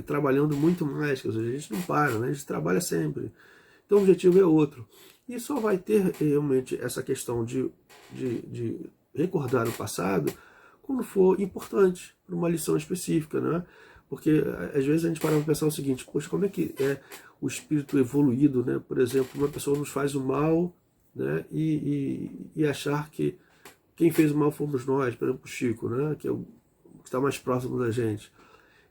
trabalhando muito mais, ou seja, a gente não para, né? A gente trabalha sempre. Então o objetivo é outro. E só vai ter realmente essa questão de recordar o passado quando for importante, para uma lição específica, né? Porque às vezes a gente para para pensar o seguinte, poxa, como é que é o espírito evoluído, né? Por exemplo, uma pessoa nos faz o mal, né? E achar que quem fez o mal fomos nós, por exemplo, o Chico, né? Que é o que está mais próximo da gente.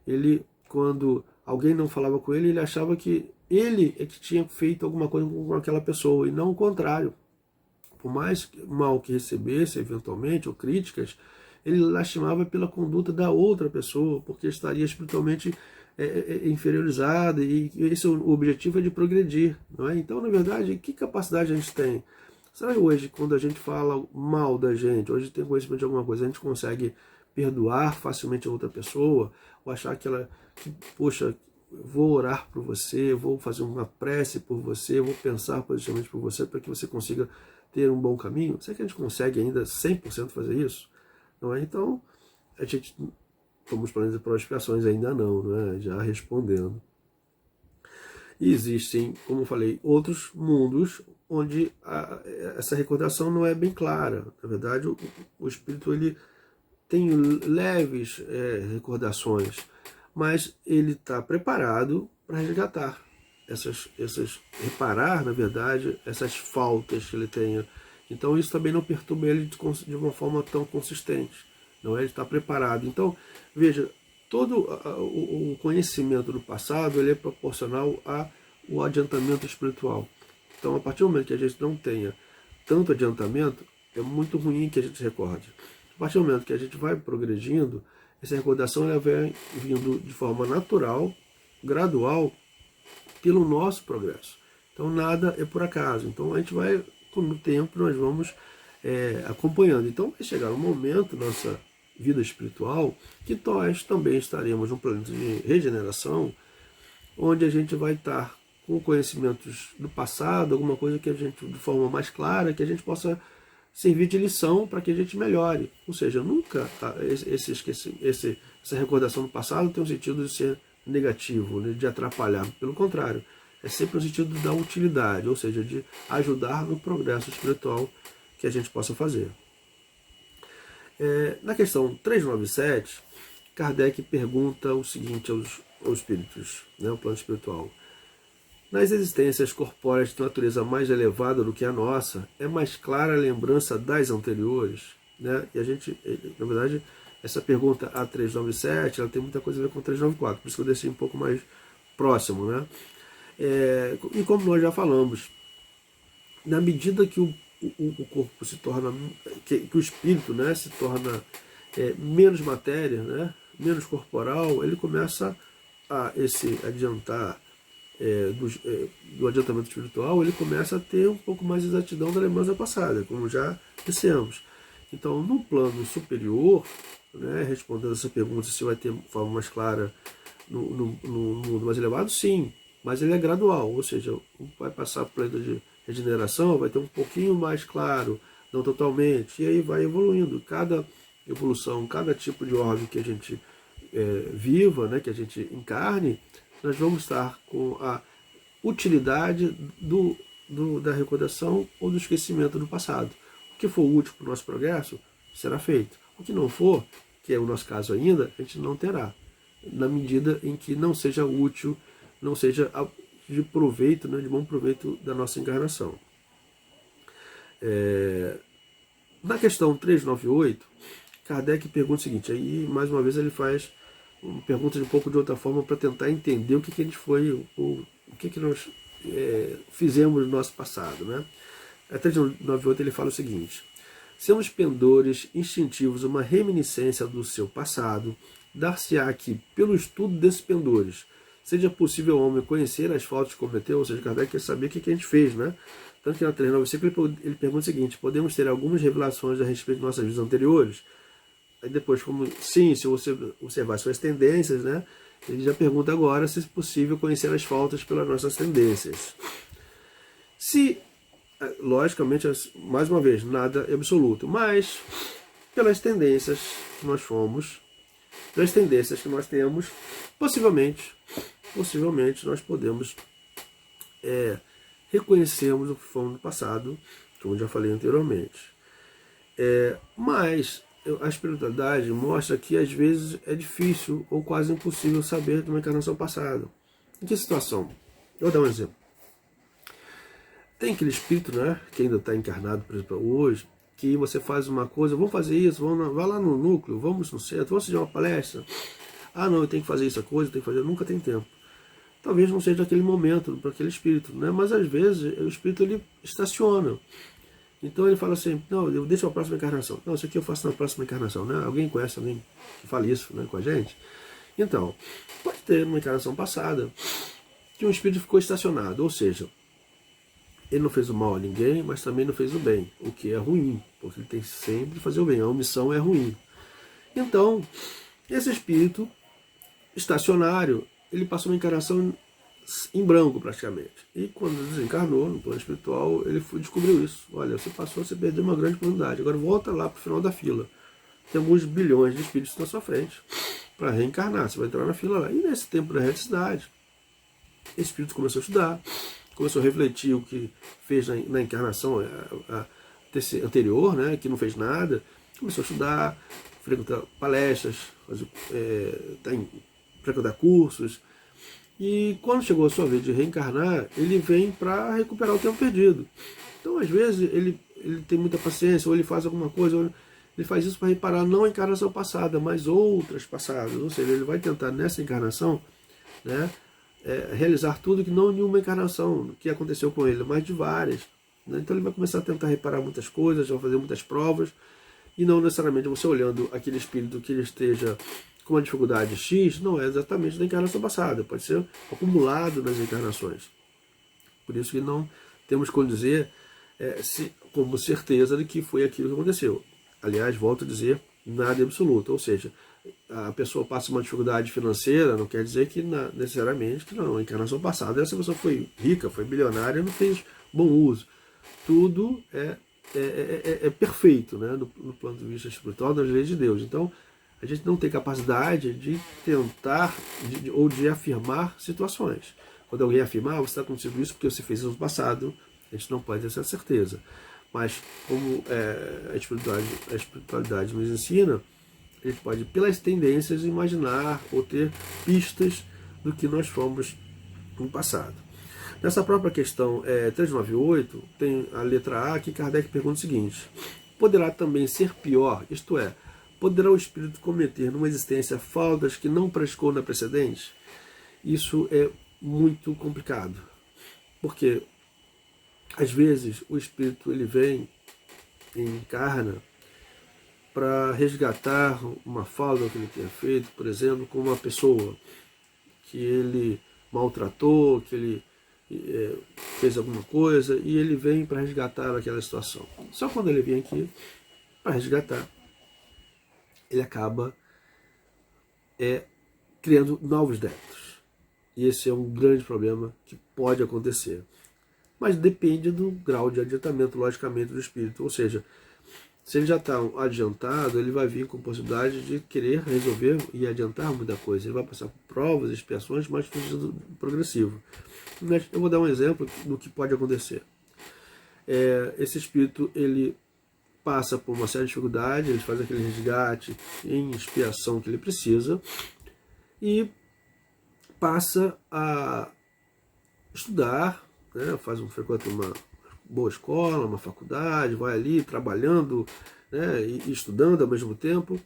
Ele, quando alguém não falava com ele, ele achava que ele é que tinha feito alguma coisa com aquela pessoa, e não o contrário. Por mais mal que recebesse, eventualmente, ou críticas, ele lastimava pela conduta da outra pessoa, porque estaria espiritualmente inferiorizada, e esse o objetivo é de progredir. Não é? Então, na verdade, que capacidade a gente tem? Será que hoje, quando a gente fala mal da gente, hoje tem conhecimento de alguma coisa, a gente consegue perdoar facilmente a outra pessoa, ou achar que poxa, vou orar por você, vou fazer uma prece por você, vou pensar positivamente por você para que você consiga ter um bom caminho? Será que a gente consegue ainda 100% fazer isso? Não é? Então, a gente, como os planetas para expiações, ainda não é? Já respondendo. E existem, como eu falei, outros mundos onde essa recordação não é bem clara. Na verdade, o espírito ele tem leves recordações, mas ele está preparado para resgatar reparar, na verdade, essas faltas que ele tenha. Então isso também não perturba ele de uma forma tão consistente. Não é? Ele está preparado. Então, veja, todo o conhecimento do passado ele é proporcional ao adiantamento espiritual. Então, a partir do momento que a gente não tenha tanto adiantamento, é muito ruim que a gente recorde. A partir do momento que a gente vai progredindo, essa recordação ela vai vindo de forma natural, gradual, pelo nosso progresso. Então nada é por acaso. Então a gente vai, com o tempo, nós vamos acompanhando. Então vai chegar um momento na nossa vida espiritual que nós também estaremos num planeta de regeneração, onde a gente vai estar com conhecimentos do passado, alguma coisa que a gente, de forma mais clara, que a gente possa servir de lição para que a gente melhore. Ou seja, nunca essa recordação do passado tem um sentido de ser negativo, né, de atrapalhar. Pelo contrário, é sempre no sentido da utilidade, ou seja, de ajudar no progresso espiritual que a gente possa fazer. Na questão 397, Kardec pergunta o seguinte aos espíritos, né, ao plano espiritual. Nas existências corpóreas de natureza mais elevada do que a nossa, é mais clara a lembrança das anteriores? Né? E a gente, na verdade, essa pergunta A397, ela tem muita coisa a ver com 394, por isso que eu deixei um pouco mais próximo. Né? E como nós já falamos, na medida que o corpo se torna, que o espírito, né, se torna menos matéria, né, menos corporal, ele começa a esse adiantar do adiantamento espiritual, ele começa a ter um pouco mais de exatidão da lembrança passada, como já dissemos. Então, no plano superior, né, respondendo essa pergunta se vai ter forma mais clara no mundo mais elevado, sim, mas ele é gradual, ou seja, vai passar por plano de regeneração, vai ter um pouquinho mais claro, não totalmente, e aí vai evoluindo. Cada evolução, cada tipo de ordem que a gente viva, né, que a gente encarne, nós vamos estar com a utilidade da recordação ou do esquecimento do passado. O que for útil para o nosso progresso será feito. O que não for, que é o nosso caso ainda, a gente não terá, na medida em que não seja útil, não seja de proveito, né, de bom proveito da nossa encarnação. Na questão 398, Kardec pergunta o seguinte, aí mais uma vez ele faz uma pergunta de um pouco de outra forma para tentar entender o que a gente foi, o que nós fizemos no nosso passado. Né? A 398 ele fala o seguinte, sendo os pendores instintivos uma reminiscência do seu passado, dar-se-á que, pelo estudo desses pendores, seja possível ao homem conhecer as faltas que cometeu, ou seja, Kardec quer saber o que a gente fez, né? Tanto que na 395 ele pergunta o seguinte, podemos ter algumas revelações a respeito de nossas vidas anteriores? Aí depois, como sim, se você observar suas tendências, né? Ele já pergunta agora se é possível conhecer as faltas pelas nossas tendências. Se, logicamente, mais uma vez, nada é absoluto, mas pelas tendências que nós fomos, pelas tendências que nós temos, possivelmente nós podemos reconhecermos o que fomos no passado, como já falei anteriormente. Mas a espiritualidade mostra que às vezes é difícil ou quase impossível saber de uma encarnação passada. Em que situação? Eu vou dar um exemplo. Tem aquele espírito, né, que ainda está encarnado, por exemplo, hoje, que você faz uma coisa, vamos fazer isso, vai lá no núcleo, vamos no centro, vamos fazer uma palestra. Ah, não, eu tenho que fazer essa coisa, eu tenho que fazer, nunca tem tempo. Talvez não seja aquele momento para aquele espírito, né? Mas às vezes o espírito ele estaciona. Então ele fala assim, não, eu deixo a próxima encarnação. Não, isso aqui eu faço na próxima encarnação, né? Alguém conhece alguém que fala isso, né, com a gente? Então, pode ter uma encarnação passada que um espírito ficou estacionado, ou seja, ele não fez o mal a ninguém, mas também não fez o bem, o que é ruim, porque ele tem que sempre fazer o bem, a omissão é ruim. Então, esse espírito estacionário, ele passou uma encarnação em branco praticamente. E quando desencarnou no plano espiritual, ele descobriu isso. Olha, você perdeu uma grande oportunidade. Agora volta lá para o final da fila. Tem alguns bilhões de espíritos na sua frente para reencarnar. Você vai entrar na fila lá. E nesse tempo da reticidade, esse espírito começou a estudar, começou a refletir o que fez na encarnação anterior, né, que não fez nada. Começou a estudar, frequentar palestras, frequentar cursos. E quando chegou a sua vez de reencarnar, ele vem para recuperar o tempo perdido. Então, às vezes, ele tem muita paciência, ou ele faz alguma coisa, ou ele faz isso para reparar não a encarnação passada, mas outras passadas. Ou seja, ele vai tentar nessa encarnação, né, realizar tudo que não em uma encarnação que aconteceu com ele, mas de várias. Né? Então ele vai começar a tentar reparar muitas coisas, vai fazer muitas provas, e não necessariamente você olhando aquele espírito que ele esteja com uma dificuldade X, não é exatamente da encarnação passada, pode ser acumulado nas encarnações. Por isso que não temos como dizer como certeza de que foi aquilo que aconteceu. Aliás, volto a dizer, nada é absoluto, ou seja, a pessoa passa uma dificuldade financeira, não quer dizer que necessariamente que não, a encarnação passada essa pessoa foi rica, foi bilionária, não fez bom uso. Tudo é perfeito, né, no plano de vista espiritual, das leis de Deus. Então, a gente não tem capacidade de tentar ou de afirmar situações. Quando alguém afirma, você está acontecendo isso porque você fez isso no passado, a gente não pode ter essa certeza. Mas como a espiritualidade nos ensina, a gente pode, pelas tendências, imaginar ou ter pistas do que nós fomos no passado. Nessa própria questão 398, tem a letra A, que Kardec pergunta o seguinte, poderá também ser pior, isto é, poderá o espírito cometer numa existência faltas que não praticou na precedente? Isso é muito complicado. Porque, às vezes, o espírito ele vem e encarna para resgatar uma falta que ele tenha feito, por exemplo, com uma pessoa que ele maltratou, que ele fez alguma coisa, e ele vem para resgatar aquela situação. Só quando ele vem aqui para resgatar, ele acaba criando novos débitos. E esse é um grande problema que pode acontecer. Mas depende do grau de adiantamento, logicamente, do espírito. Ou seja, se ele já está adiantado, ele vai vir com possibilidade de querer resolver e adiantar muita coisa. Ele vai passar por provas, expiações, mas progressivo. Mas eu vou dar um exemplo do que pode acontecer. Esse espírito, ele passa por uma série de dificuldades, ele faz aquele resgate em expiação que ele precisa e passa a estudar, né, frequenta uma boa escola, uma faculdade, vai ali trabalhando, né, e estudando ao mesmo tempo,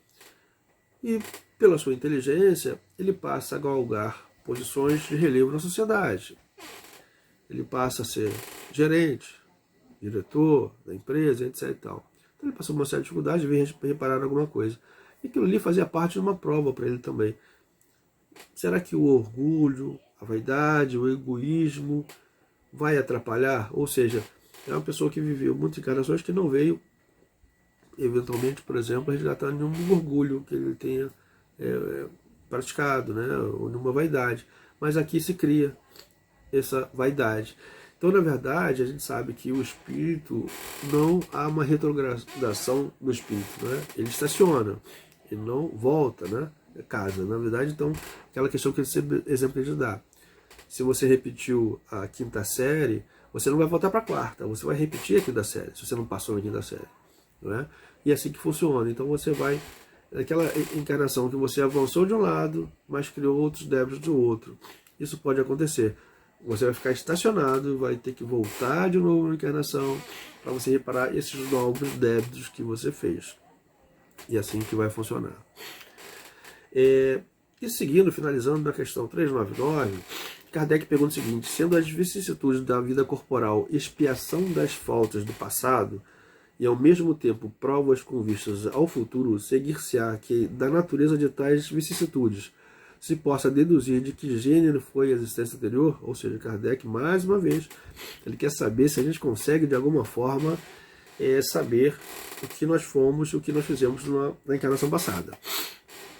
e pela sua inteligência ele passa a galgar posições de relevo na sociedade. Ele passa a ser gerente, diretor da empresa, etc. E tal. Então ele passou uma série de dificuldades e veio reparar alguma coisa. E aquilo ali fazia parte de uma prova para ele também. Será que o orgulho, a vaidade, o egoísmo vai atrapalhar? Ou seja, é uma pessoa que viveu muitas encarnações que não veio, eventualmente, por exemplo, resgatar nenhum orgulho que ele tenha praticado, né? Ou nenhuma vaidade. Mas aqui se cria essa vaidade. Então, na verdade, a gente sabe que o espírito, não há uma retrogradação do espírito, né? Ele estaciona, ele não volta, né? Casa. Na verdade, então, aquela questão que esse exemplo que a gente dá. Se você repetiu a quinta série, você não vai voltar para a quarta, você vai repetir a quinta série, se você não passou na quinta série. Não é? E é assim que funciona. Então você vai, naquela encarnação que você avançou de um lado, mas criou outros débitos do outro. Isso pode acontecer. Você vai ficar estacionado, vai ter que voltar de novo na encarnação para você reparar esses novos débitos que você fez. E é assim que vai funcionar. E seguindo, finalizando na questão 399, Kardec pergunta o seguinte: sendo as vicissitudes da vida corporal expiação das faltas do passado e ao mesmo tempo provas com vistas ao futuro, seguir-se-á que da natureza de tais vicissitudes se possa deduzir de que gênero foi a existência anterior. Ou seja, Kardec, mais uma vez, ele quer saber se a gente consegue de alguma forma saber o que nós fomos, o que nós fizemos na encarnação passada.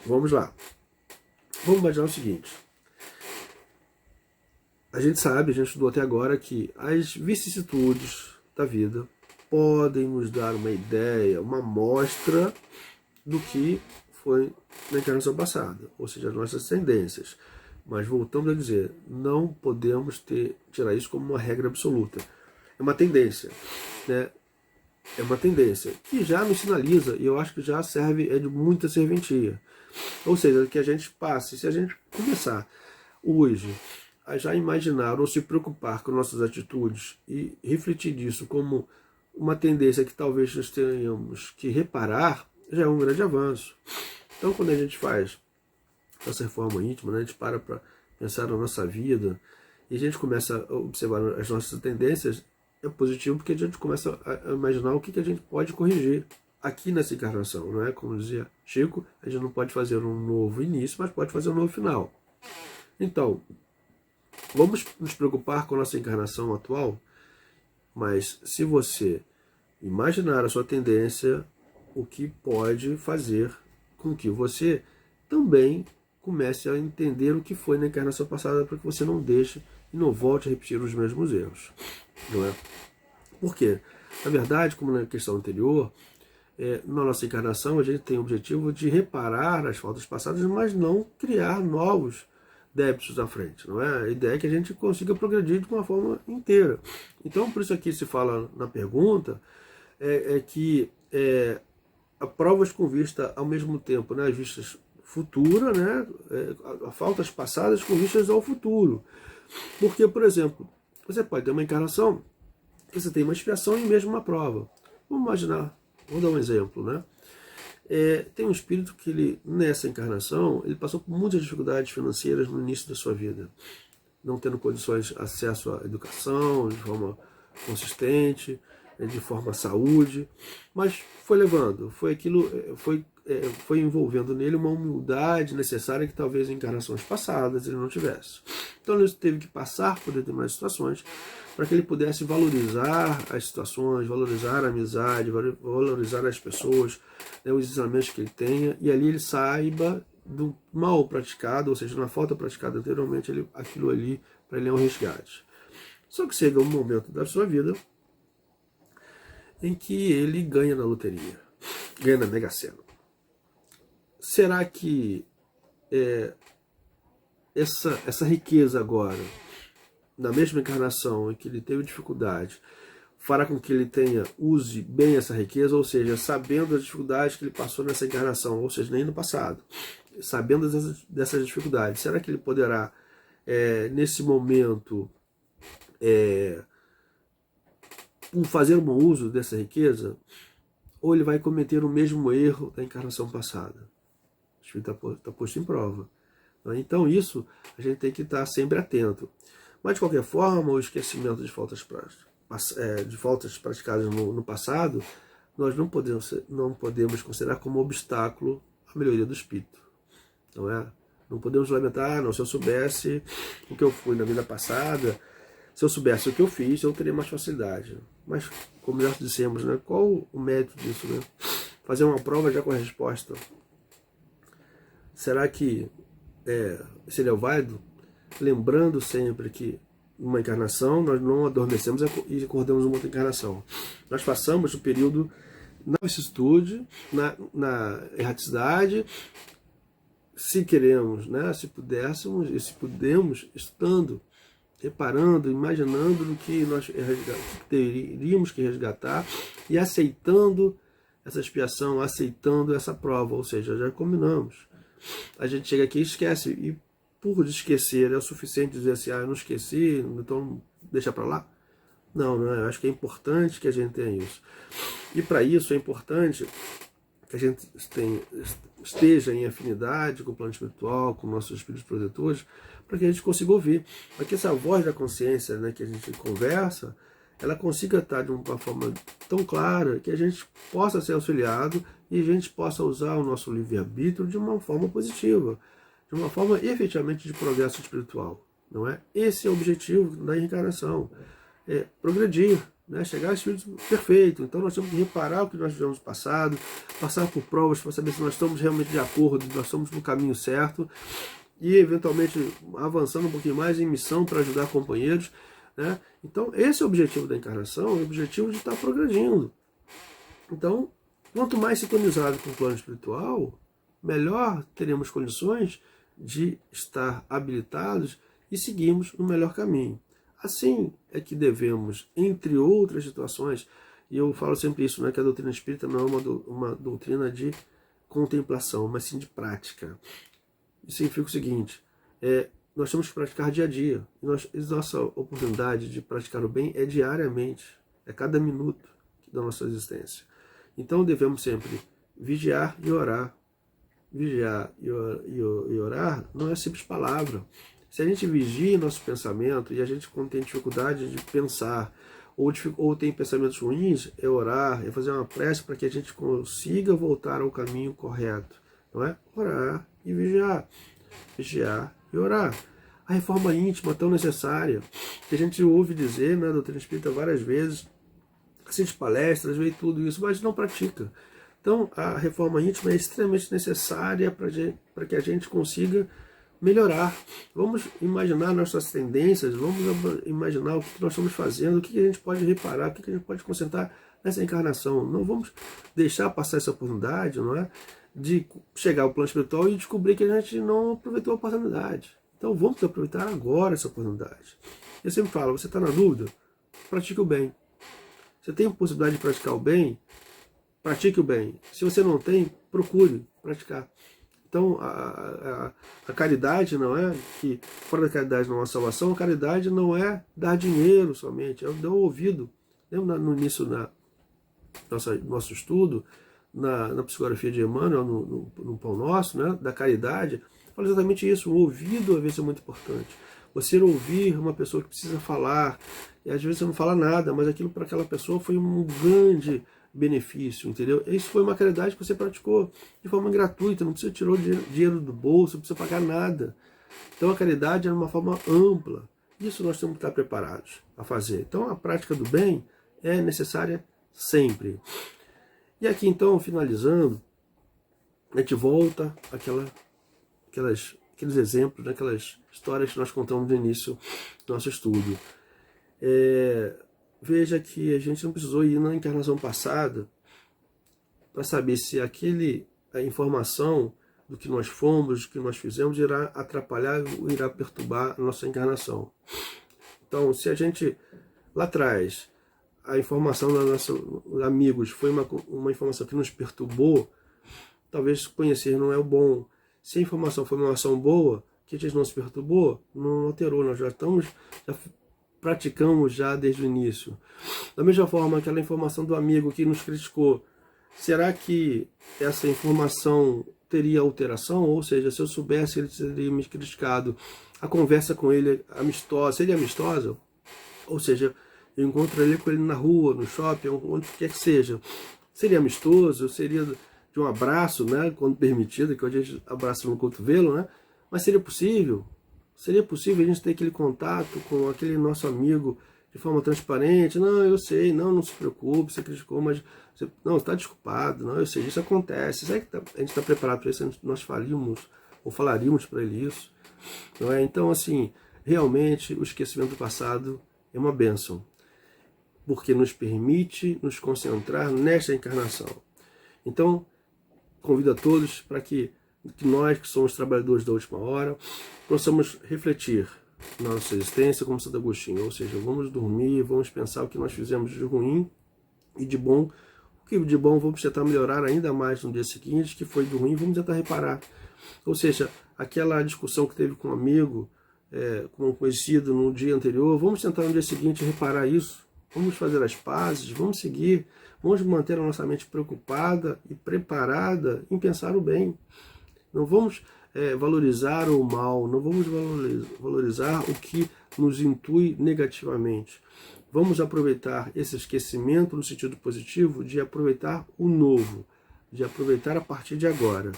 Vamos lá. Vamos imaginar o seguinte. A gente sabe, a gente estudou até agora, que as vicissitudes da vida podem nos dar uma ideia, uma amostra do que foi na encarnação passada, ou seja, as nossas tendências. Mas voltamos a dizer, não podemos tirar isso como uma regra absoluta. É uma tendência, né? É uma tendência que já nos sinaliza, e eu acho que já serve de muita serventia. Ou seja, que a gente passe, se a gente começar hoje a já imaginar ou se preocupar com nossas atitudes e refletir disso como uma tendência que talvez nós tenhamos que reparar, já é um grande avanço. Então, quando a gente faz essa reforma íntima, né, a gente para pensar na nossa vida e a gente começa a observar as nossas tendências, é positivo porque a gente começa a imaginar o que a gente pode corrigir aqui nessa encarnação, não é? Como dizia Chico, a gente não pode fazer um novo início, mas pode fazer um novo final. Então, vamos nos preocupar com a nossa encarnação atual, mas se você imaginar a sua tendência, o que pode fazer com que você também comece a entender o que foi na encarnação passada, para que você não deixe e não volte a repetir os mesmos erros. Não é? Por quê? Na verdade, como na questão anterior, na nossa encarnação a gente tem o objetivo de reparar as faltas passadas, mas não criar novos débitos à frente. Não é? A ideia é que a gente consiga progredir de uma forma inteira. Então, por isso aqui se fala na pergunta, que a provas com vista ao mesmo tempo, né, as vistas futuras, né, faltas passadas com vistas ao futuro. Porque, por exemplo, você pode ter uma encarnação que você tem uma expiação e mesmo uma prova. Vamos imaginar, vou dar um exemplo, né? Tem um espírito que ele, nessa encarnação, ele passou por muitas dificuldades financeiras no início da sua vida. não tendo condições de acesso à educação de forma consistente, de forma à saúde, mas foi levando, foi envolvendo nele uma humildade necessária que talvez em encarnações passadas ele não tivesse. Então ele teve que passar por determinadas situações para que ele pudesse valorizar as situações, valorizar a amizade, valorizar as pessoas, né, os ensinamentos que ele tenha, e ali ele saiba do mal praticado, ou seja, na falta praticada anteriormente, aquilo ali para ele é um resgate. Só que chega um momento da sua vida em que ele ganha na loteria, ganha na Mega Sena. Será que essa riqueza agora, na mesma encarnação em que ele teve dificuldade, fará com que ele use bem essa riqueza, ou seja, sabendo as dificuldades que ele passou nessa encarnação, ou seja, nem no passado, sabendo dessas dificuldades, será que ele poderá, nesse momento, fazer um bom uso dessa riqueza, ou ele vai cometer o mesmo erro da encarnação passada? O Espírito está posto em prova. Então isso a gente tem que estar sempre atento. Mas de qualquer forma, o esquecimento de faltas praticadas no passado, nós não podemos considerar como obstáculo à melhoria do espírito. Não é? Não podemos lamentar, não, se eu soubesse o que eu fui na vida passada, se eu soubesse o que eu fiz, eu teria mais facilidade. Mas, como nós dissemos, né, qual o mérito disso? Né? Fazer uma prova já com a resposta. Será que seria válido? Lembrando sempre que numa encarnação nós não adormecemos e acordamos uma outra encarnação. Nós passamos o período na vicissitude, na erraticidade, se queremos, né, se pudéssemos e se podemos, estando reparando, imaginando no que nós teríamos que resgatar e aceitando essa expiação, aceitando essa prova, ou seja, já combinamos. A gente chega aqui e esquece, e por esquecer é o suficiente dizer assim, eu não esqueci, então deixa para lá? Não, eu acho que é importante que a gente tenha isso. E para isso é importante que a gente esteja em afinidade com o plano espiritual, com nossos espíritos protetores, para que a gente consiga ouvir, para que essa voz da consciência, né, que a gente conversa, ela consiga estar de uma forma tão clara que a gente possa ser auxiliado e a gente possa usar o nosso livre-arbítrio de uma forma positiva, de uma forma efetivamente de progresso espiritual. Não é? Esse é o objetivo da reencarnação, é progredir, né? Chegar ao espírito perfeito. Então nós temos que reparar o que nós vivemos no passado, passar por provas para saber se nós estamos realmente de acordo, se nós estamos no caminho certo, e eventualmente avançando um pouquinho mais em missão para ajudar companheiros, né? Então esse é o objetivo da encarnação, é o objetivo de estar progredindo. Então, quanto mais sintonizado com o plano espiritual, melhor teremos condições de estar habilitados e seguirmos no melhor caminho. Assim é que devemos, entre outras situações, e eu falo sempre isso, né, que a doutrina espírita não é uma doutrina de contemplação, mas sim de prática. Isso significa o seguinte, nós temos que praticar dia a dia. Nossa oportunidade de praticar o bem é diariamente, é cada minuto da nossa existência. Então devemos sempre vigiar e orar. Vigiar e orar não é simples palavra. Se a gente vigia nosso pensamento e a gente, quando tem dificuldade de pensar ou tem pensamentos ruins, é orar, é fazer uma prece para que a gente consiga voltar ao caminho correto. Não é? Orar e vigiar. Vigiar e orar. A reforma íntima tão necessária, que a gente ouve dizer na doutrina espírita várias vezes, assiste palestras, vê tudo isso, mas não pratica. Então, a reforma íntima é extremamente necessária para que a gente consiga melhorar. Vamos imaginar nossas tendências, vamos imaginar o que nós estamos fazendo, o que a gente pode reparar, o que a gente pode concentrar nessa encarnação. Não vamos deixar passar essa oportunidade, não é? De chegar ao plano espiritual e descobrir que a gente não aproveitou a oportunidade. Então, vamos aproveitar agora essa oportunidade. Eu sempre falo, você está na dúvida? Pratique o bem. Você tem a possibilidade de praticar o bem? Pratique o bem. Se você não tem, procure praticar. Então, a caridade não é que, fora da caridade não há salvação, a caridade não é dar dinheiro somente, é dar o ouvido. Lembra no início do nosso estudo, na psicografia de Emmanuel, no Pão Nosso, né, da caridade, fala exatamente isso, o ouvido às vezes é muito importante. Você ouvir uma pessoa que precisa falar, e às vezes você não fala nada, mas aquilo para aquela pessoa foi um grande benefício, entendeu? Isso foi uma caridade que você praticou de forma gratuita, não precisa tirar dinheiro do bolso, não precisa pagar nada. Então a caridade é uma forma ampla. Isso nós temos que estar preparados a fazer. Então a prática do bem é necessária sempre. E aqui então, finalizando, a gente volta aqueles exemplos, aquelas histórias que nós contamos no início do nosso estudo. Veja que a gente não precisou ir na encarnação passada para saber se a informação do que nós fomos, do que nós fizemos, irá atrapalhar ou irá perturbar a nossa encarnação. Então, se a gente, lá atrás, a informação dos nossos amigos foi uma informação que nos perturbou, talvez conhecer não é o bom. Se a informação foi uma ação boa, que a gente não se perturbou, não alterou, nós já praticamos já desde o início. Da mesma forma, aquela informação do amigo que nos criticou, será que essa informação teria alteração? Ou seja, se eu soubesse que ele teria me criticado, a conversa com ele amistosa, seria amistosa? Ou seja, eu encontraria com ele na rua, no shopping, onde quer que seja. Seria amistoso? Seria de um abraço, né, quando permitido, que hoje a gente abraça no cotovelo, né? Mas seria possível? Seria possível a gente ter aquele contato com aquele nosso amigo de forma transparente? Não, eu sei, não se preocupe, você criticou, mas não, está desculpado, não, eu sei, isso acontece. Será que a gente está preparado para isso? Nós faríamos ou falaríamos para ele isso? Não é? Então, assim, realmente o esquecimento do passado é uma bênção, porque nos permite nos concentrar nesta encarnação. Então, convido a todos para que nós, que somos trabalhadores da última hora, possamos refletir na nossa existência como Santo Agostinho, ou seja, vamos dormir, vamos pensar o que nós fizemos de ruim e de bom. O que de bom vamos tentar melhorar ainda mais no dia seguinte, que foi do ruim, vamos tentar reparar. Ou seja, aquela discussão que teve com um amigo, com um conhecido no dia anterior, vamos tentar no dia seguinte reparar isso, vamos fazer as pazes, vamos seguir, vamos manter a nossa mente preocupada e preparada em pensar o bem. Não vamos valorizar o mal, não vamos valorizar o que nos intui negativamente. Vamos aproveitar esse esquecimento no sentido positivo de aproveitar o novo, de aproveitar a partir de agora.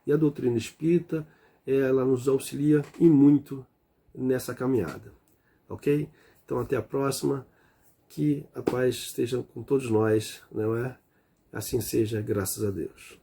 E a doutrina espírita, ela nos auxilia e muito nessa caminhada. Ok? Então até a próxima, que a paz esteja com todos nós, não é? Assim seja, graças a Deus.